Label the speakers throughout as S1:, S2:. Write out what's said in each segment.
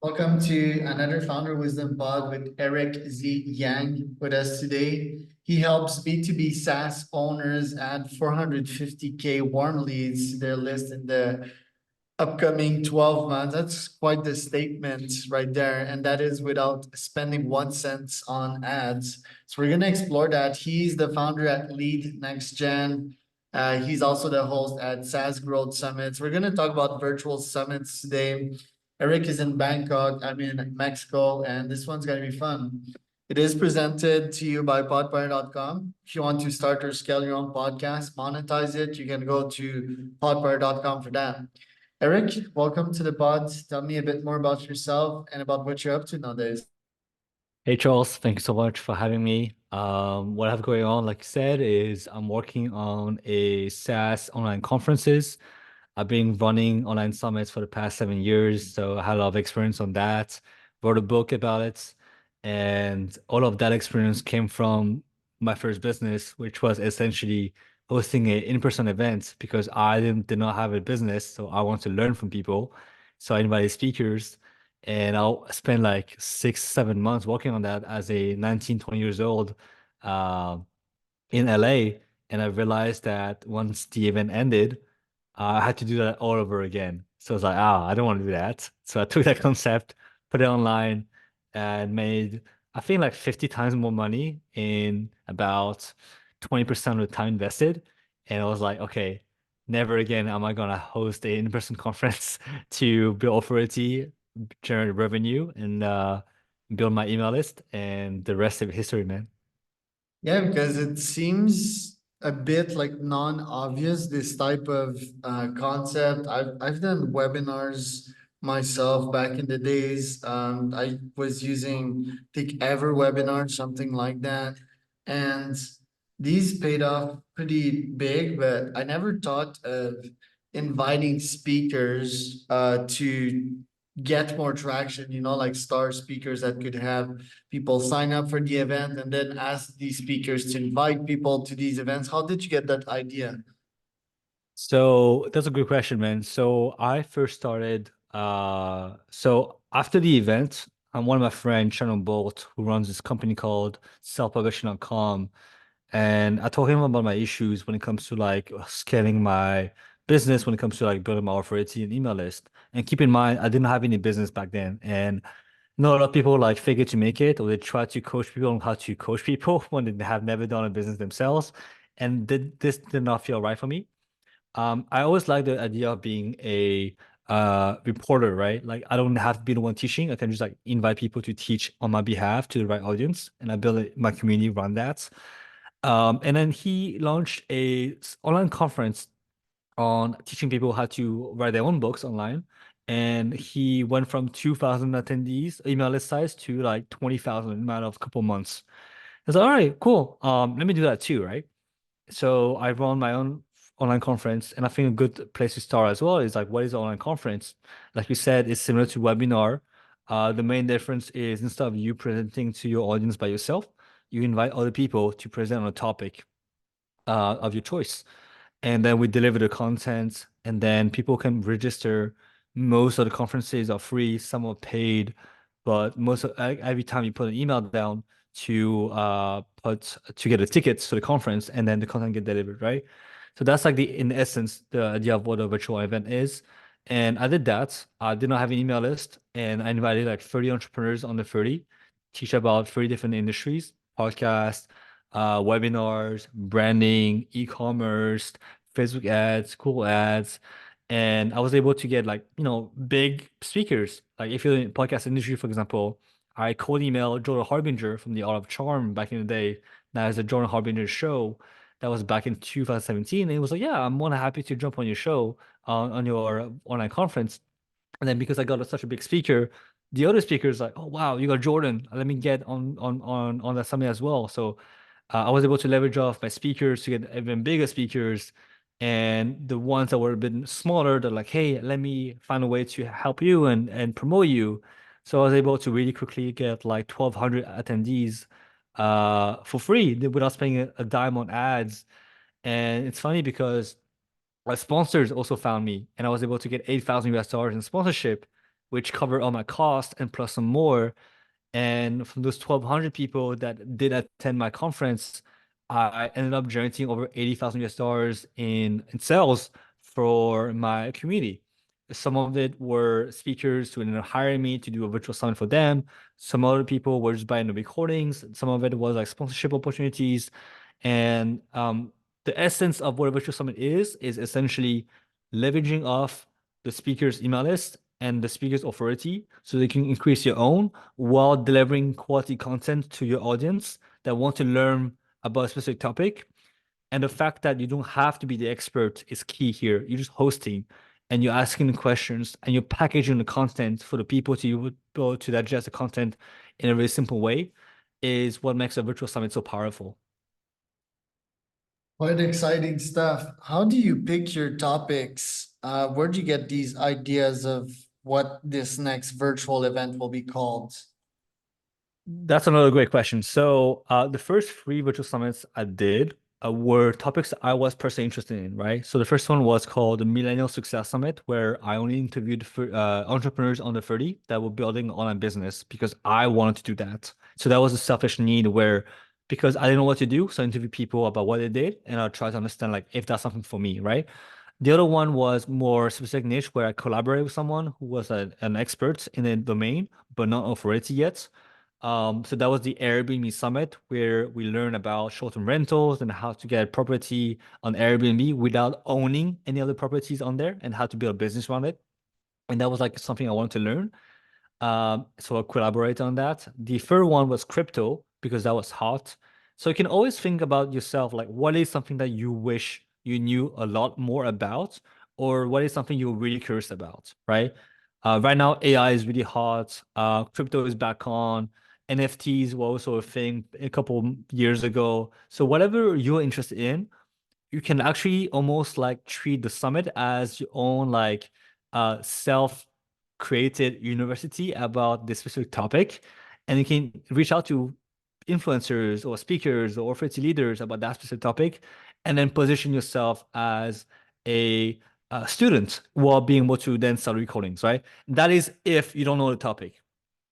S1: Welcome to another Founder Wisdom Pod with Eric Z. Yang with us today. He helps B2B SaaS owners add 450K warm leads to their list in the upcoming 12 months. That's quite the statement right there. And that is without spending 1 cent on ads. So we're going to explore that. He's the founder at Lead Next Gen. He's also the host at SaaS Growth Summits. We're going to talk about virtual summits today. Eric is in Bangkok, I'm in Mexico, and this one's going to be fun. It is presented to you by podpire.com. If you want to start or scale your own podcast, monetize it, you can go to podpire.com for that. Eric, welcome to the pod. Tell me a bit more about yourself and about what you're up to nowadays.
S2: Hey Charles, thank you so much for having me. What I have going on, like you said, is I'm working on a SaaS online conferences. I've been running online summits for the past 7 years, so I had a lot of experience on that. Wrote a book about it, and all of that experience came from my first business, which was essentially hosting an in-person event because did not have a business, so I want to learn from people. So I invited speakers and I'll spend like 6, 7 months working on that as a 19, 20 years old uh, in LA. And I realized that once the event ended, I had to do that all over again. So I was like, I don't want to do that. So I took that concept, put it online, and made, I think, like 50 times more money in about 20% of the time invested. And I was like, okay, never again am I gonna host an in-person conference to build authority, generate revenue, and build my email list. And the rest of history, man.
S1: Yeah, because it seems a bit like non-obvious, this type of concept. I've done webinars myself back in the days. I was using Think Ever webinar, something like that. And these paid off pretty big, but I never thought of inviting speakers to get more traction, like star speakers that could have people sign up for the event and then ask these speakers to invite people to these events. How did you get that idea?
S2: So that's a good question, man. So I first started, so after the event, I'm one of my friends, Shannon Bolt, who runs this company called selfpublishing.com. And I told him about my issues when it comes to like scaling my business, when it comes to like building my authority and email list. And keep in mind, I didn't have any business back then. And not a lot of people like figure to make it, or they try to coach people on how to coach people when they have never done a business themselves. And this did not feel right for me. I always like the idea of being a reporter, right? Like I don't have to be the one teaching. I can just like invite people to teach on my behalf to the right audience, and I build my community around that. And then he launched a online conference on teaching people how to write their own books online. And he went from 2,000 attendees, email list size, to like 20,000 in a matter of a couple months. I was like, all right, cool. Let me do that too, right? So I run my own online conference, and I think a good place to start as well is like, what is an online conference? Like you said, it's similar to webinar. The main difference is instead of you presenting to your audience by yourself, you invite other people to present on a topic of your choice. And then we deliver the content, and then people can register. Most of the conferences are free, some are paid, but every time you put an email down to get the tickets to the conference, and then the content get delivered, right? So that's like in essence the idea of what a virtual event is. And I did that. I did not have an email list, and I invited like 30 entrepreneurs on the 30, teach about 30 different industries, podcasts, webinars, branding, e-commerce, Facebook ads, Google ads. And I was able to get like, big speakers. Like if you're in the podcast industry, for example, I cold emailed Jordan Harbinger from the Art of Charm back in the day. That is a Jordan Harbinger show. That was back in 2017. And he was like, yeah, I'm more than happy to jump on your show on your online conference. And then because I got such a big speaker, the other speakers like, oh wow, you got Jordan. Let me get on that summit as well. So I was able to leverage off my speakers to get even bigger speakers. And the ones that were a bit smaller, they're like, hey, let me find a way to help you and promote you. So I was able to really quickly get like 1,200 attendees for free without spending a dime on ads. And it's funny because my sponsors also found me, and I was able to get 8,000 US dollars in sponsorship which covered all my costs and plus some more. And from those 1,200 people that did attend my conference, I ended up generating over 80,000 US dollars in sales for my community. Some of it were speakers who ended up hiring me to do a virtual summit for them. Some other people were just buying the recordings. Some of it was like sponsorship opportunities. And the essence of what a virtual summit is essentially leveraging off the speaker's email list and the speaker's authority so they can increase your own while delivering quality content to your audience that want to learn about a specific topic. And the fact that you don't have to be the expert is key here. You're just hosting and you're asking the questions and you're packaging the content for the people to be able to digest the content in a very simple way is what makes a virtual summit so powerful.
S1: Quite exciting stuff. How do you pick your topics? Where do you get these ideas of what this next virtual event will be called?
S2: That's another great question. So, the first three virtual summits I did were topics I was personally interested in, right? So the first one was called the Millennial Success Summit, where I only interviewed entrepreneurs under 30 that were building online business because I wanted to do that. So that was a selfish need where because I didn't know what to do, so I interviewed people about what they did, and I try to understand like if that's something for me, right? The other one was more specific niche where I collaborated with someone who was an expert in a domain, but not authority yet. So that was the Airbnb summit where we learned about short-term rentals and how to get property on Airbnb without owning any other properties on there and how to build a business around it. And that was like something I wanted to learn. So I collaborate on that. The third one was crypto because that was hot. So you can always think about yourself, like what is something that you wish you knew a lot more about, or what is something you're really curious about, right? Right now, AI is really hot. Crypto is back on. NFTs were also a thing a couple years ago. So whatever you're interested in, you can actually almost like treat the summit as your own like self-created university about this specific topic. And you can reach out to influencers or speakers or authority leaders about that specific topic, and then position yourself as a student while being able to then sell recordings, right? That is if you don't know the topic.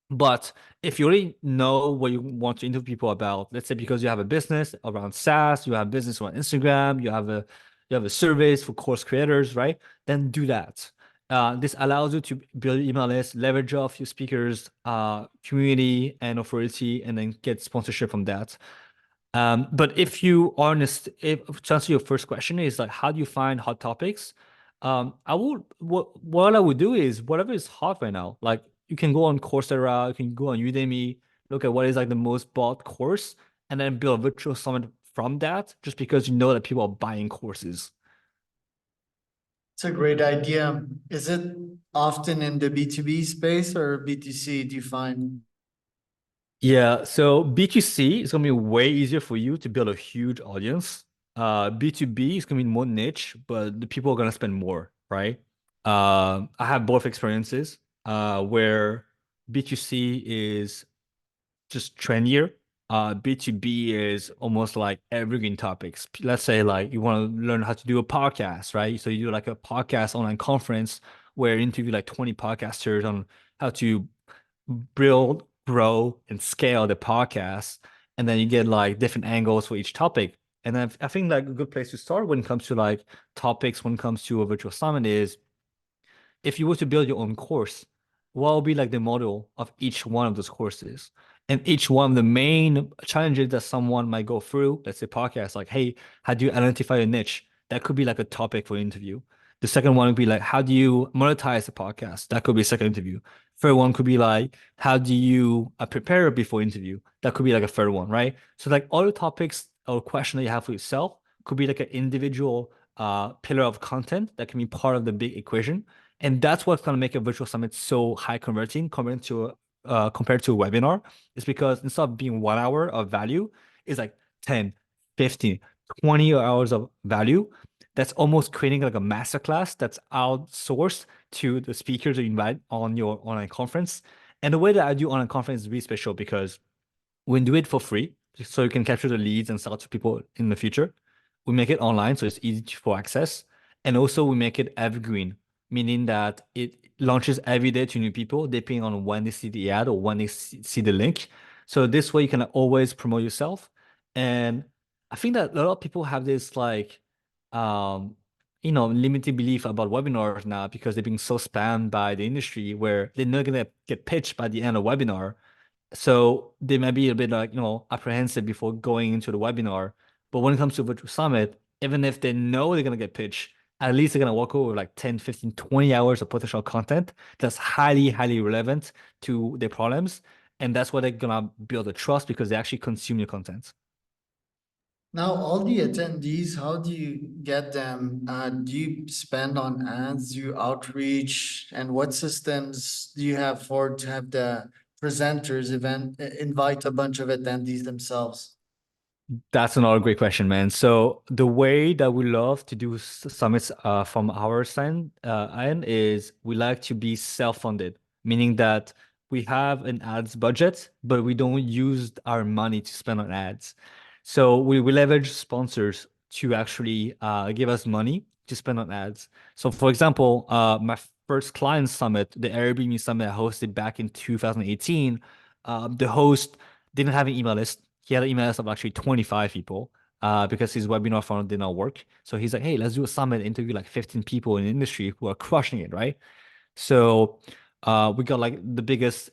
S2: But if you already know what you want to interview people about, let's say because you have a business around SaaS, you have business on Instagram, you have a service for course creators, right? Then do that. This allows you to build your email list, leverage off your speakers, community and authority, and then get sponsorship from that. But if you are honest, if to answer your first question is like, how do you find hot topics? What I would do is whatever is hot right now. Like you can go on Coursera, you can go on Udemy, look at what is like the most bought course, and then build a virtual summit from that, just because you know that people are buying courses.
S1: It's a great idea. Is it often in the B2B space or B2C, do you find?
S2: Yeah, so B2C is gonna be way easier for you to build a huge audience. B2B is gonna be more niche, but the people are gonna spend more, right? I have both experiences, where B2C is just trendier. B2B is almost like evergreen topics. Let's say like you want to learn how to do a podcast, right? So you do like a podcast online conference where you interview like 20 podcasters on how to build, grow, and scale the podcast. And then you get like different angles for each topic. And then I think like a good place to start when it comes to like topics, when it comes to a virtual summit is if you were to build your own course, what would be like the model of each one of those courses? And each one of the main challenges that someone might go through, let's say podcast, like, hey, how do you identify a niche? That could be like a topic for interview. The second one would be like, how do you monetize a podcast? That could be a second interview. Third one could be like, how do you prepare before interview? That could be like a third one, right? So like all the topics or question that you have for yourself could be like an individual pillar of content that can be part of the big equation. And that's what's going to make a virtual summit so high converting compared to a webinar, is because instead of being 1 hour of value, it's like 10, 15, 20 hours of value. That's almost creating like a masterclass that's outsourced to the speakers that you invite on your online conference. And the way that I do online conference is really special because we do it for free, so you can capture the leads and sell to people in the future. We make it online, so it's easy for access. And also we make it evergreen, meaning that it launches every day to new people, depending on when they see the ad or when they see the link. So this way you can always promote yourself. And I think that a lot of people have this like, um, limited belief about webinars now because they're being so spammed by the industry where they're not gonna get pitched by the end of webinar. So they might be a bit like, apprehensive before going into the webinar. But when it comes to virtual summit, even if they know they're going to get pitched, at least they're going to walk over like 10, 15, 20 hours of potential content that's highly, highly relevant to their problems. And that's where they're going to build the trust because they actually consume your content.
S1: Now, all the attendees, how do you get them? Do you spend on ads, do you outreach, and what systems do you have for to have the presenters invite a bunch of attendees themselves?
S2: That's another great question, man. So the way that we love to do summits from our end is we like to be self-funded, meaning that we have an ads budget, but we don't use our money to spend on ads. So we leverage sponsors to actually give us money to spend on ads. So for example, my first client summit, the Airbnb summit I hosted back in 2018, the host didn't have an email list. He had an email list of actually 25 people because his webinar funnel did not work. So he's like, hey, let's do a summit, interview like 15 people in the industry who are crushing it, right? So we got like the biggest,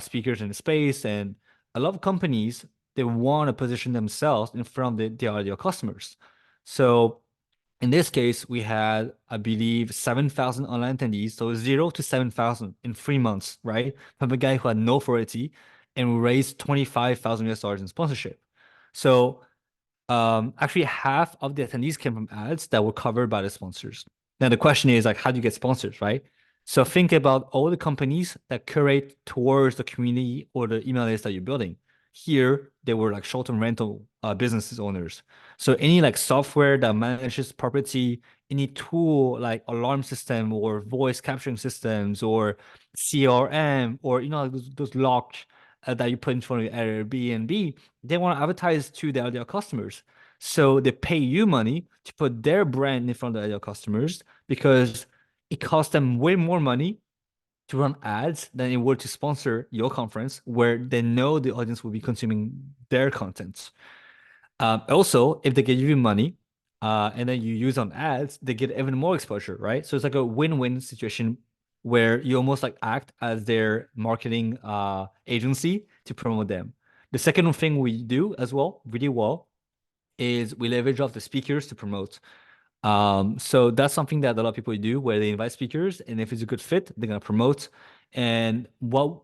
S2: speakers in the space, and a lot of companies, they want to position themselves in front of their ideal customers. So in this case, we had, I believe, 7,000 online attendees, so 0 to 7,000 in 3 months, right? From a guy who had no authority, and we raised 25,000 US dollars in sponsorship. So actually half of the attendees came from ads that were covered by the sponsors. Now the question is like, how do you get sponsors, right? So think about all the companies that curate towards the community or the email list that you're building. Here, they were like short-term rental businesses owners. So any like software that manages property, any tool like alarm system or voice capturing systems or CRM or like those locks that you put in front of your Airbnb, they want to advertise to their ideal customers. So they pay you money to put their brand in front of their ideal customers because it costs them way more money to run ads than it would to sponsor your conference where they know the audience will be consuming their content. Also, if they give you money and then you use on ads, they get even more exposure, right? So it's like a win-win situation where you almost like act as their marketing agency to promote them. The second thing we do as well, really well, is we leverage off the speakers to promote. So that's something that a lot of people do where they invite speakers, and if it's a good fit, they're gonna promote. And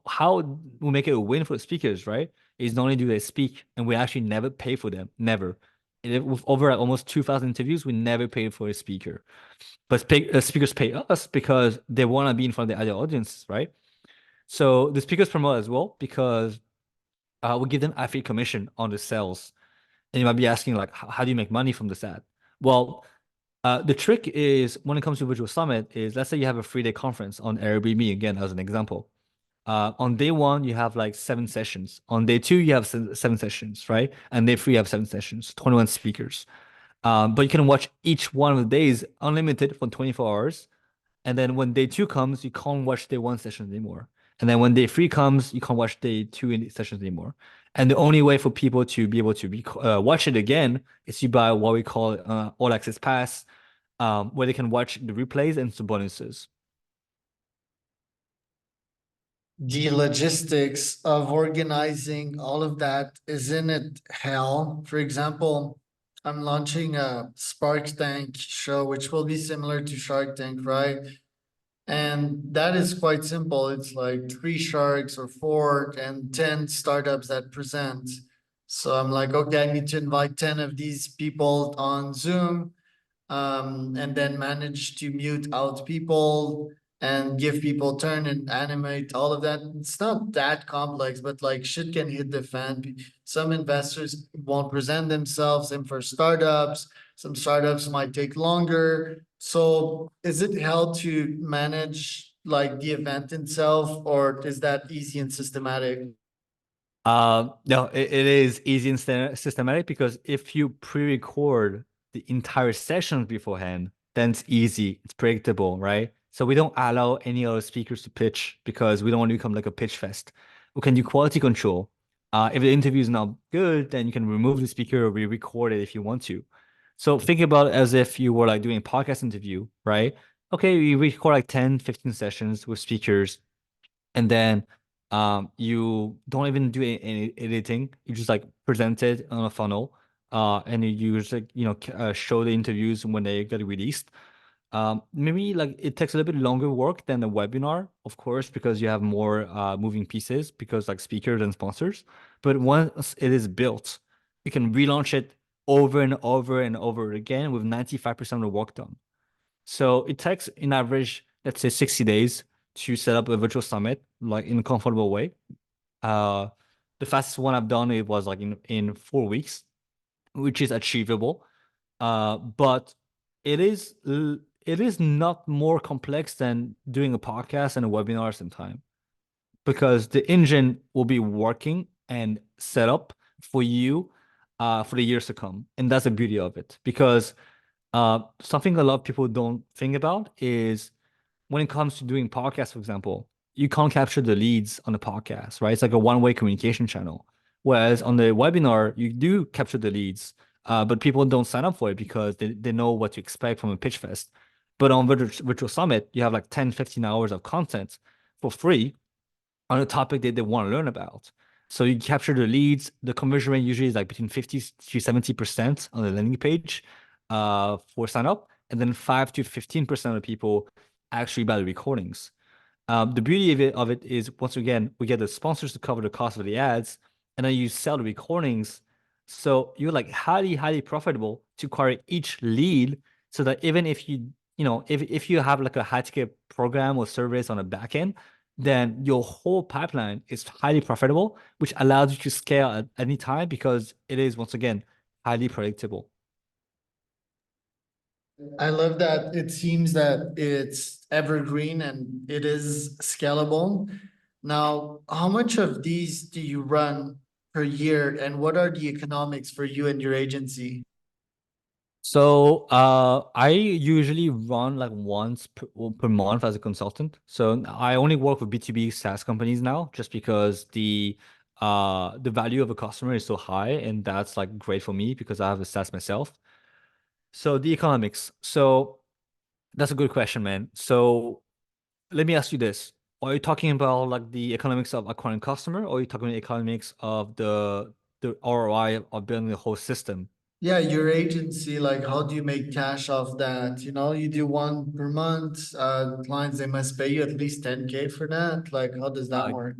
S2: how we make it a win for the speakers, right? Is not only do they speak, and we actually never pay for them, never. With over like, almost 2,000 interviews, we never paid for a speaker. But speakers pay us because they want to be in front of the other audiences, right? So the speakers promote as well because we give them a free commission on the sales. And you might be asking, like, how do you make money from this ad? Well, the trick is when it comes to virtual summit is let's say you have a 3-day conference on Airbnb again as an example. On day one, you have like 7 sessions. On day two, you have 7 sessions, right? And day three, you have 7 sessions, 21 speakers. But you can watch each one of the days unlimited for 24 hours. And then when day two comes, you can't watch day one sessions anymore. And then when day three comes, you can't watch day two sessions anymore. And the only way for people to be able to watch it again is to buy what we call all access pass, where they can watch the replays and some bonuses.
S1: The logistics of organizing all of that, isn't it hell? For example, I'm launching a Spark Tank show, which will be similar to Shark Tank, right? And that is quite simple. It's like 3 sharks or 4 and 10 startups that present. So I'm like, okay, I need to invite 10 of these people on Zoom, and then manage to mute out people and give people turn and animate all of that. It's not that complex, but like shit can hit the fan. Some investors won't present themselves, and for startups, some startups might take longer. So is it hell to manage like the event itself, or is that easy and systematic?
S2: No, it is easy and systematic because if you pre-record the entire session beforehand, then it's easy, it's predictable, right? So we don't allow any other speakers to pitch because we don't want to become like a pitch fest. We can do quality control. If the interview is not good, then you can remove the speaker or re-record it if you want to. So think about it as if you were like doing a podcast interview, right? Okay, you record like 10, 15 sessions with speakers, and then you don't even do any editing. You just like present it on a funnel, and you just like show the interviews when they get released. Maybe like it takes a little bit longer work than a webinar, of course, because you have more moving pieces because like speakers and sponsors. But once it is built, you can relaunch it over and over and over again with 95% of the work done. So it takes in average, let's say 60 days to set up a virtual summit like in a comfortable way. Uh, the fastest one I've done it was like in 4 weeks, which is achievable. But it is not more complex than doing a podcast and a webinar at the same time because the engine will be working and set up for you for the years to come. And that's the beauty of it. Because something a lot of people don't think about is when it comes to doing podcasts, for example, you can't capture the leads on the podcast, right? It's like a one-way communication channel. Whereas on the webinar, you do capture the leads, but people don't sign up for it because they know what to expect from a pitch fest. But on Virtual Summit, you have like 10, 15 hours of content for free on a topic that they want to learn about. So you capture the leads. The conversion rate usually is like between 50 to 70% on the landing page for sign up, and then 5 to 15% of people actually buy the recordings. The beauty of it is, once again, we get the sponsors to cover the cost of the ads, and then you sell the recordings. So you're like highly profitable to acquire each lead, so that even if if you have like a high ticket program or service on the back end, then your whole pipeline is highly profitable, which allows you to scale at any time because it is, once again, highly predictable.
S1: I love that it seems that it's evergreen and it is scalable. Now, how much of these do you run per year, and what are the economics for you and your agency?
S2: So I usually run like once per month as a consultant. So I only work with B2B SaaS companies now just because the value of a customer is so high, and that's like great for me because I have a SaaS myself. So the economics. So that's a good question, man. So let me ask you this. Are you talking about like the economics of acquiring customer, or are you talking about the economics of the ROI of building the whole system?
S1: Yeah, your agency, like how do you make cash off that? You know, you do one per month, clients, they must pay you at least 10K for that. Like, how does that
S2: Uh,
S1: work?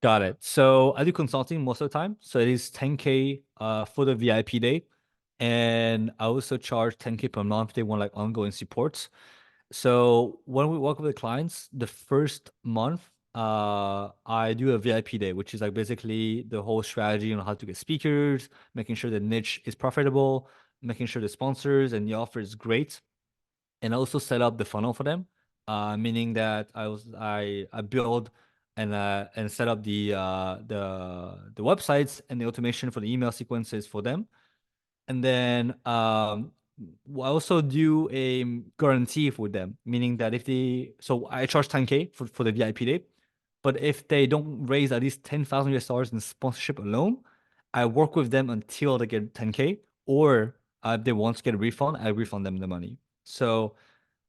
S2: Got it. So I do consulting most of the time. So it is 10K for the VIP day. And I also charge 10K per month if they want like ongoing support. So when we work with the clients, the first month, I do a VIP day, which is like basically the whole strategy on how to get speakers, making sure the niche is profitable, making sure the sponsors and the offer is great, and also set up the funnel for them. Meaning that I build and set up the websites and the automation for the email sequences for them. And then I also do a guarantee for them, meaning that if they, so I charge 10K for the VIP day, but if they don't raise at least 10,000 US dollars in sponsorship alone, I work with them until they get 10K, or if they want to get a refund, I refund them the money. So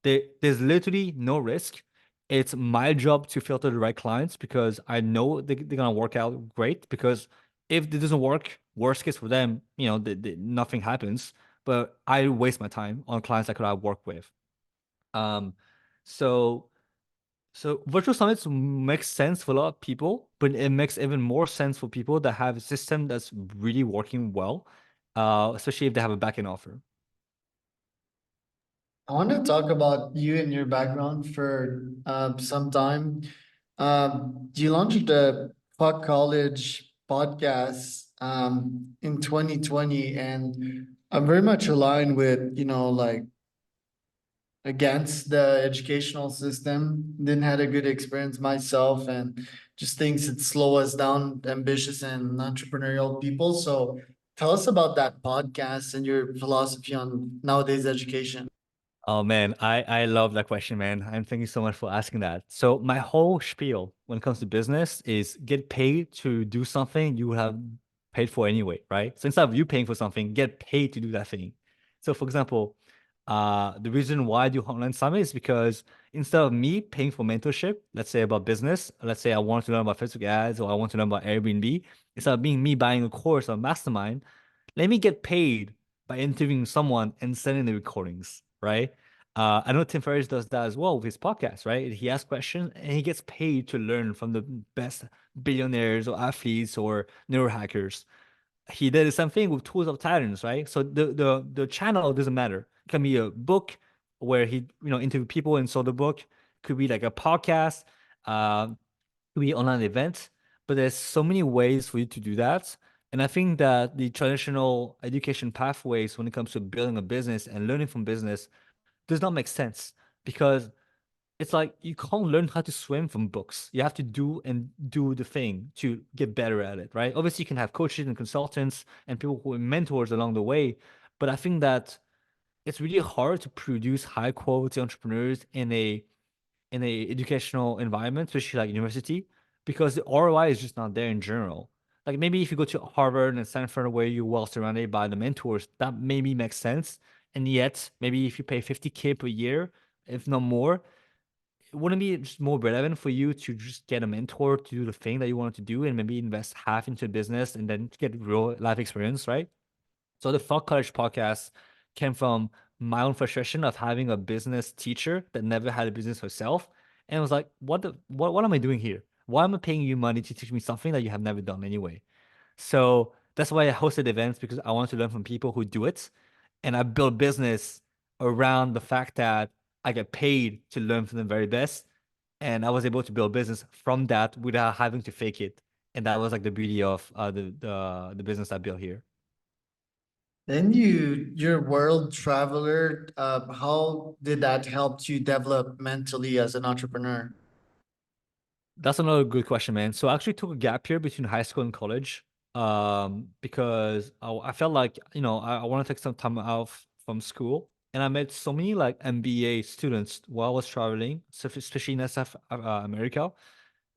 S2: there's literally no risk. It's my job to filter the right clients because I know they're gonna work out great. Because if it doesn't work, worst case for them, nothing happens. But I waste my time on clients I could have worked with. Um, so so virtual summits makes sense for a lot of people, but it makes even more sense for people that have a system that's really working well, especially if they have a backend offer.
S1: I want to talk about you and your background for some time. You launched the Fuck College podcast in 2020, and I'm very much aligned with, like against the educational system. Didn't had a good experience myself, and just thinks it slow us down, ambitious and entrepreneurial people. So tell us about that podcast and your philosophy on nowadays education.
S2: Oh man, I love that question, man. And thank you so much for asking that. So my whole spiel when it comes to business is get paid to do something you have paid for anyway, right? So instead of you paying for something, get paid to do that thing. So for example, the reason why I do online summit is because instead of me paying for mentorship, let's say about business, let's say I want to learn about Facebook ads or I want to learn about Airbnb, instead of being me buying a course or mastermind, let me get paid by interviewing someone and sending the recordings, right? I know Tim Ferriss does that as well with his podcast, right? He asks questions and he gets paid to learn from the best billionaires or athletes or neurohackers. He did the same thing with Tools of Titans, right? So the channel doesn't matter. It can be a book where he interview people and sold the book. Could be like a podcast. Could be online event. But there's so many ways for you to do that. And I think that the traditional education pathways when it comes to building a business and learning from business does not make sense because it's like you can't learn how to swim from books. You have to do the thing to get better at it, right? Obviously, you can have coaches and consultants and people who are mentors along the way, but I think that it's really hard to produce high quality entrepreneurs in a educational environment, especially like university, because the ROI is just not there in general. Like maybe if you go to Harvard and Stanford where you're well surrounded by the mentors, that maybe makes sense. And yet, maybe if you pay 50K per year, if not more, it wouldn't be just more relevant for you to just get a mentor to do the thing that you wanted to do and maybe invest half into business and then get real life experience, right? So the Fuck College podcast came from my own frustration of having a business teacher that never had a business herself. And it was like, what am I doing here? Why am I paying you money to teach me something that you have never done anyway? So that's why I hosted events because I want to learn from people who do it. And I built business around the fact that I get paid to learn from the very best. And I was able to build business from that without having to fake it. And that was like the beauty of the business I built here.
S1: Then you're a world traveler. How did that help you develop mentally as an entrepreneur?
S2: That's another good question, man. So I actually took a gap year between high school and college, because I felt like, I want to take some time out from school. And I met so many like MBA students while I was traveling, so especially in SF America,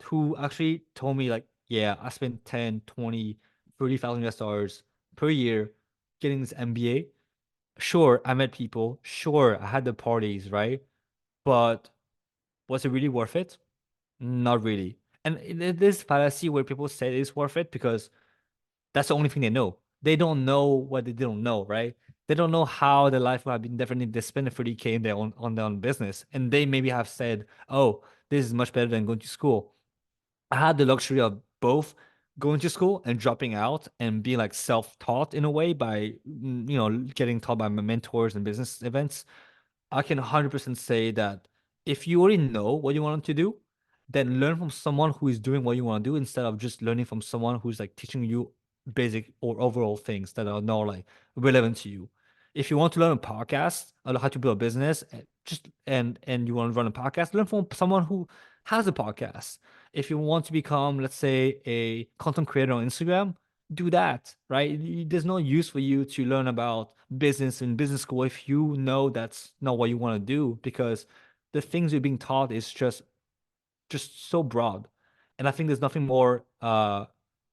S2: who actually told me like, yeah, I spent 10, 20, 30,000 US dollars per year getting this MBA. Sure, I met people. Sure, I had the parties, right? But was it really worth it? Not really. And this fallacy where people say it's worth it because that's the only thing they know. They don't know what they don't know, right? They don't know how their life would have been different if they spent 30K in their own on their own business. And they maybe have said, oh, this is much better than going to school. I had the luxury of both going to school and dropping out and being like self-taught in a way by getting taught by my mentors and business events. I can 100% say that if you already know what you want to do, then learn from someone who is doing what you want to do instead of just learning from someone who's like teaching you basic or overall things that are not like relevant to you. If you want to learn a podcast or how to build a business, and you want to run a podcast, learn from someone who has a podcast. If you want to become, let's say, a content creator on Instagram, do that, right? There's no use for you to learn about business in business school if you know that's not what you want to do because the things you're being taught is just so broad. And I think there's nothing more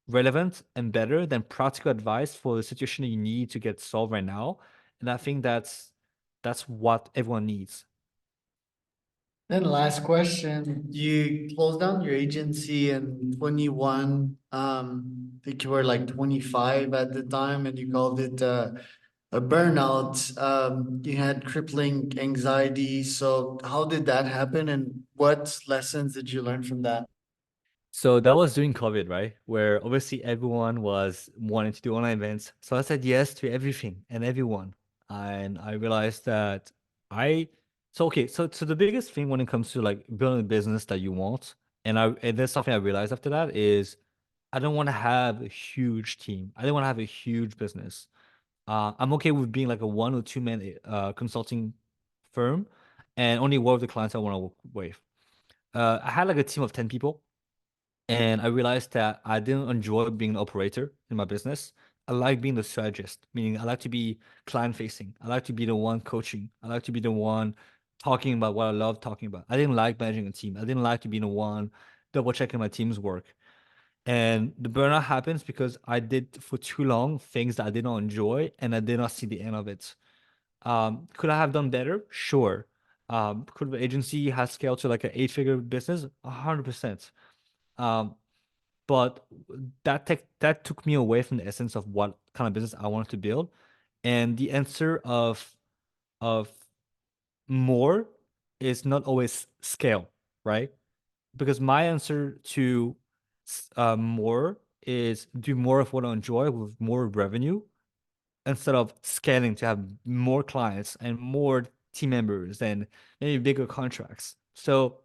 S2: relevant and better than practical advice for the situation that you need to get solved right now. And I think that's what everyone needs.
S1: Then last question, you closed down your agency in 21. I think you were like 25 at the time and you called it a burnout. You had crippling anxiety. So how did that happen and what lessons did you learn from that?
S2: So that was during COVID, right? Where obviously everyone was wanting to do online events. So I said yes to everything and everyone. And I realized that I so okay, so the biggest thing when it comes to like building a business that you want, and there's something I realized after that is I don't want to have a huge team. I don't want to have a huge business. I'm okay with being like a 1 or 2 man consulting firm and only work with the clients I want to work with. I had like a team of 10 people. And I realized that I didn't enjoy being an operator in my business. I like being the strategist, meaning I like to be client facing. I like to be the one coaching. I like to be the one talking about what I love talking about. I didn't like managing a team. I didn't like to be the one double checking my team's work. And the burnout happens because I did for too long things that I did not enjoy and I did not see the end of it. Could I have done better? Sure. Could the agency have scaled to like an 8-figure business? 100%. Um, but that took me away from the essence of what kind of business I wanted to build. And the answer of more is not always scale, right? Because my answer to more is do more of what I enjoy with more revenue instead of scaling to have more clients and more team members and maybe bigger contracts. So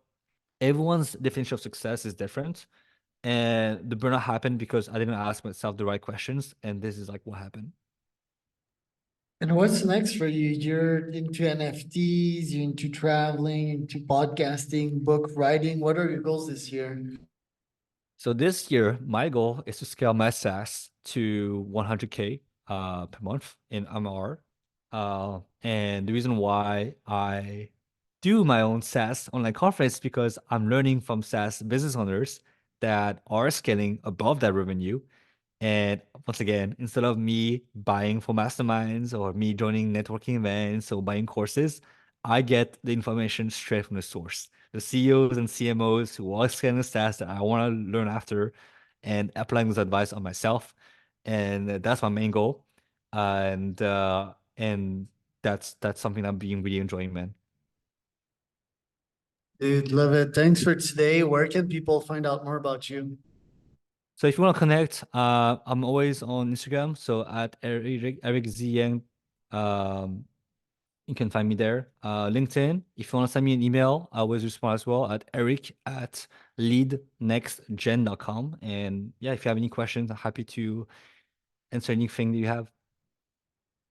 S2: everyone's definition of success is different. And the burnout happened because I didn't ask myself the right questions. And this is like what happened.
S1: And what's next for you? You're into NFTs, you're into traveling, into podcasting, book writing. What are your goals this year?
S2: So this year, my goal is to scale my SaaS to 100K per month in MR. And the reason why I do my own SaaS online conference is because I'm learning from SaaS business owners that are scaling above that revenue. And once again, instead of me buying for masterminds or me joining networking events or buying courses, I get the information straight from the source. The CEOs and CMOs who are scaling the SaaS that I want to learn after and applying this advice on myself. And that's my main goal. And that's something I'm being really enjoying, man.
S1: Dude, love it. Thanks for today. Where can people find out more about you?
S2: So if you want to connect, I'm always on Instagram. So at Eric Ziyang, um, you can find me there. LinkedIn, if you want to send me an email, I always respond as well at eric@leadnextgen.com. And yeah, if you have any questions, I'm happy to answer anything that you have.